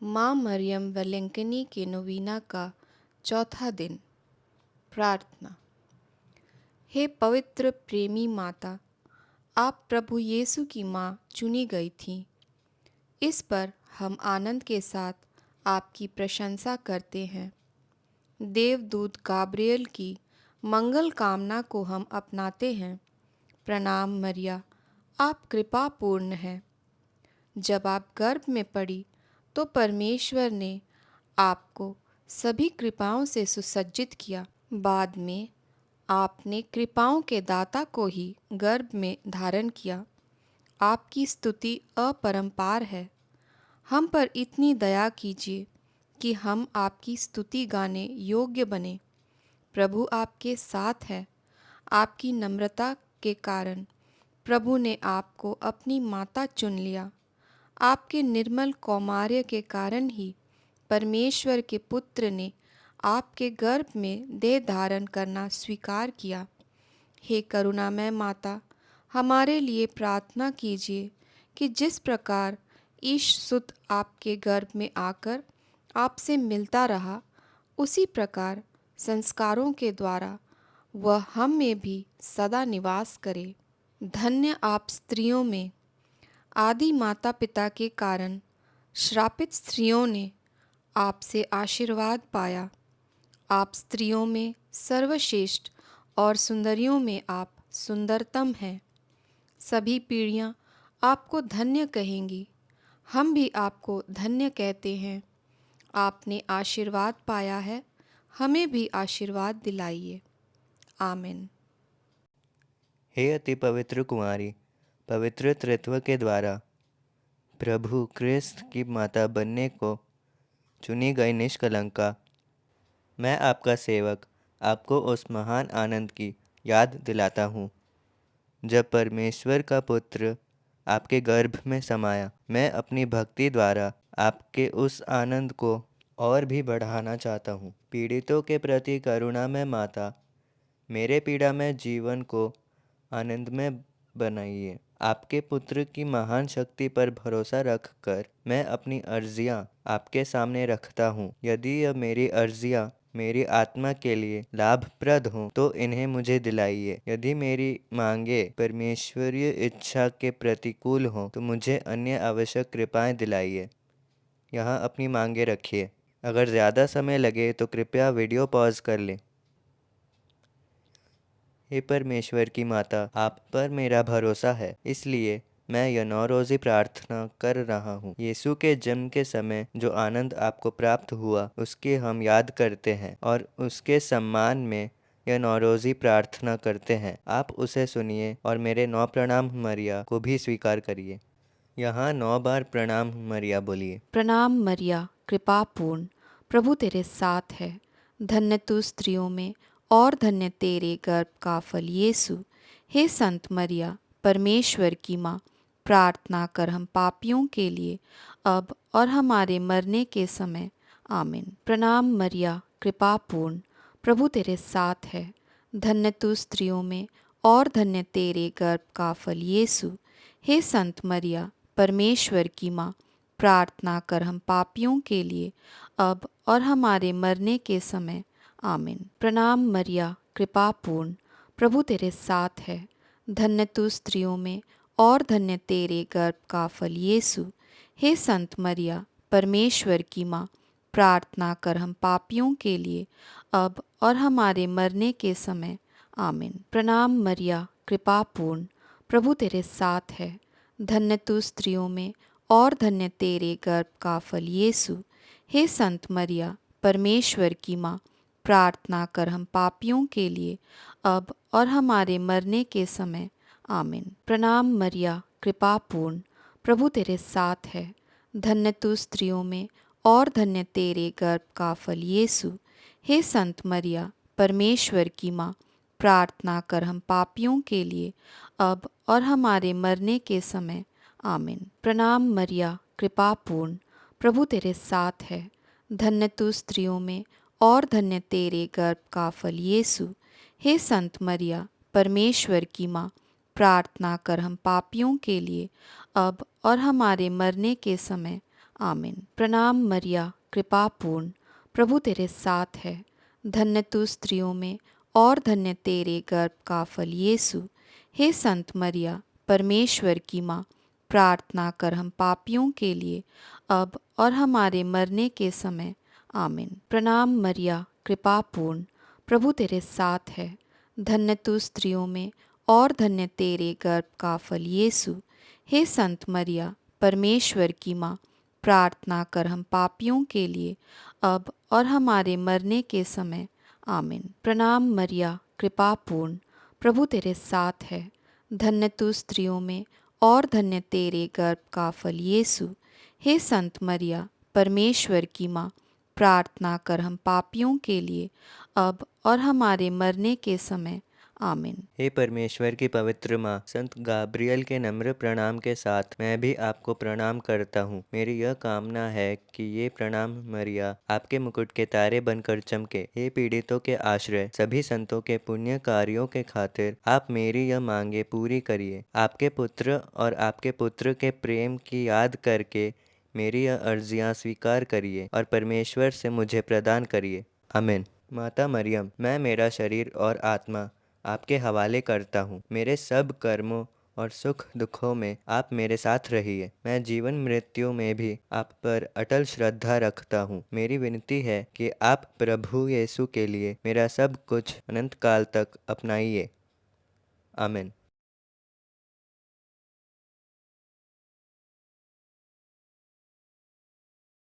माँ मरियम वेलेंकनी के नोवीना का चौथा दिन। प्रार्थना। हे पवित्र प्रेमी माता, आप प्रभु यीशु की माँ चुनी गई थीं। इस पर हम आनंद के साथ आपकी प्रशंसा करते हैं। देवदूत गाब्रियल की मंगल कामना को हम अपनाते हैं। प्रणाम मरिया, आप कृपापूर्ण हैं। जब आप गर्भ में पड़ी तो परमेश्वर ने आपको सभी कृपाओं से सुसज्जित किया। बाद में आपने कृपाओं के दाता को ही गर्भ में धारण किया। आपकी स्तुति अपरंपार है। हम पर इतनी दया कीजिए कि हम आपकी स्तुति गाने योग्य बने। प्रभु आपके साथ है। आपकी नम्रता के कारण प्रभु ने आपको अपनी माता चुन लिया। आपके निर्मल कौमार्य के कारण ही परमेश्वर के पुत्र ने आपके गर्भ में देह धारण करना स्वीकार किया। हे करुणामय माता, हमारे लिए प्रार्थना कीजिए कि जिस प्रकार ईशसुत आपके गर्भ में आकर आपसे मिलता रहा, उसी प्रकार संस्कारों के द्वारा वह हम में भी सदा निवास करे। धन्य आप स्त्रियों में। आदि माता पिता के कारण श्रापित स्त्रियों ने आपसे आशीर्वाद पाया। आप स्त्रियों में सर्वश्रेष्ठ और सुंदरियों में आप सुंदरतम हैं। सभी पीढ़ियां आपको धन्य कहेंगी। हम भी आपको धन्य कहते हैं। आपने आशीर्वाद पाया है, हमें भी आशीर्वाद दिलाइए। आमीन। हे अति पवित्र कुमारी, पवित्र त्रित्व के द्वारा प्रभु क्रिस्त की माता बनने को चुनी गई निष्कलंका, मैं आपका सेवक आपको उस महान आनंद की याद दिलाता हूँ जब परमेश्वर का पुत्र आपके गर्भ में समाया। मैं अपनी भक्ति द्वारा आपके उस आनंद को और भी बढ़ाना चाहता हूँ। पीड़ितों के प्रति करुणा में माता, मेरे पीड़ा में जीवन को आनंदमय बनाइए। आपके पुत्र की महान शक्ति पर भरोसा रख कर मैं अपनी अर्जियां आपके सामने रखता हूँ। यदि यह मेरी अर्जियां मेरी आत्मा के लिए लाभप्रद हों तो इन्हें मुझे दिलाइए। यदि मेरी मांगे परमेश्वरीय इच्छा के प्रतिकूल हों तो मुझे अन्य आवश्यक कृपाएं दिलाइए। यहाँ अपनी मांगे रखिए। अगर ज़्यादा समय लगे तो कृपया वीडियो पॉज कर लें। हे परमेश्वर की माता, आप पर मेरा भरोसा है, इसलिए मैं यह 9 रोज़ी प्रार्थना कर रहा हूँ। यीशु के जन्म के समय जो आनंद आपको प्राप्त हुआ उसकी हम याद करते हैं और उसके सम्मान में यह 9 रोज़ी प्रार्थना करते हैं। आप उसे सुनिए और मेरे 9 प्रणाम मरिया को भी स्वीकार करिए। यहाँ 9 बार प्रणाम मरिया बोलिए। प्रणाम मरिया, कृपापूर्ण, प्रभु तेरे साथ है। धन्य तू स्त्रियों में और धन्य तेरे गर्भ का फल यीशु। हे संत मरिया, परमेश्वर की माँ, प्रार्थना कर हम पापियों के लिए अब और हमारे मरने के समय। आमीन। प्रणाम मरिया, कृपापूर्ण, प्रभु तेरे साथ है। धन्य तू स्त्रियों में और धन्य तेरे गर्भ का फल यीशु। हे संत मरिया, परमेश्वर की माँ, प्रार्थना कर हम पापियों के लिए अब और हमारे मरने के समय। आमीन। प्रणाम मरिया, कृपापूर्ण, प्रभु तेरे साथ है। धन्य तू स्त्रियों में और धन्य तेरे गर्भ का फल यीशु। हे संत मरिया, परमेश्वर की माँ, प्रार्थना कर हम पापियों के लिए अब और हमारे मरने के समय। आमीन। प्रणाम मरिया, कृपापूर्ण, प्रभु तेरे साथ है। धन्य तू स्त्रियों में और धन्य तेरे गर्भ का फल यीशु। हे संत मरिया, परमेश्वर की माँ, प्रार्थना कर हम पापियों के लिए अब और हमारे मरने के समय। आमीन। प्रणाम मरिया, कृपापूर्ण, प्रभु तेरे साथ है। धन्य तू स्त्रियों में और धन्य तेरे गर्भ का फल यीशु। हे संत मरिया, परमेश्वर की माँ, प्रार्थना कर हम पापियों के लिए अब और हमारे मरने के समय। आमीन। प्रणाम मरिया, कृपापूर्ण, प्रभु तेरे साथ है। धन्य तू स्त्रियों में और धन्य तेरे गर्भ का फल यीशु। हे संत मरिया, परमेश्वर की माँ, प्रार्थना कर हम पापियों के लिए अब और हमारे मरने के समय। आमीन। प्रणाम मरिया, कृपा पूर्ण, प्रभु तेरे साथ है। धन्य तू स्त्रियों में और धन्य तेरे गर्भ का फल यीशु। हे संत मरिया, परमेश्वर की माँ, प्रार्थना कर हम पापियों के लिए, अब और हमारे मरने के समय। आमीन। प्रणाम मरिया, कृपा पूर्ण, प्रभु तेरे साथ है। धन्य तू स्त्रियों में और धन्य तेरे गर्भ का फल यीशु। हे संत मरिया, परमेश्वर की माँ, प्रार्थना कर हम पापियों के लिए, अब और हमारे मरने के समय। आमीन। प्रणाम मरिया, कृपा पूर्ण, प्रभु तेरे साथ है। धन्य तू स्त्रियों में और धन्य तेरे गर्भ का फल यीशु। हे संत मरिया, परमेश्वर की माँ, प्रार्थना कर हम पापियों के लिए, अब और हमारे मरने के समय। आमीन। हे परमेश्वर की पवित्र माँ, संत गाब्रियल के नम्र प्रणाम के साथ मैं भी आपको प्रणाम करता हूँ। मेरी यह कामना है कि ये प्रणाम मरिया आपके मुकुट के तारे बनकर चमके। हे पीड़ितों के आश्रय, सभी संतों के पुण्य कार्यों के खातिर आप मेरी यह मांगे पूरी करिए। आपके पुत्र और आपके पुत्र के प्रेम की याद करके मेरी यह अर्जियाँ स्वीकार करिए और परमेश्वर से मुझे प्रदान करिए। आमीन। माता मरियम, मैं मेरा शरीर और आत्मा आपके हवाले करता हूँ। मेरे सब कर्मों और सुख दुखों में आप मेरे साथ रहिए। मैं जीवन मृत्यु में भी आप पर अटल श्रद्धा रखता हूँ। मेरी विनती है कि आप प्रभु यीशु के लिए मेरा सब कुछ अनंत काल तक अपनाइए। आमीन।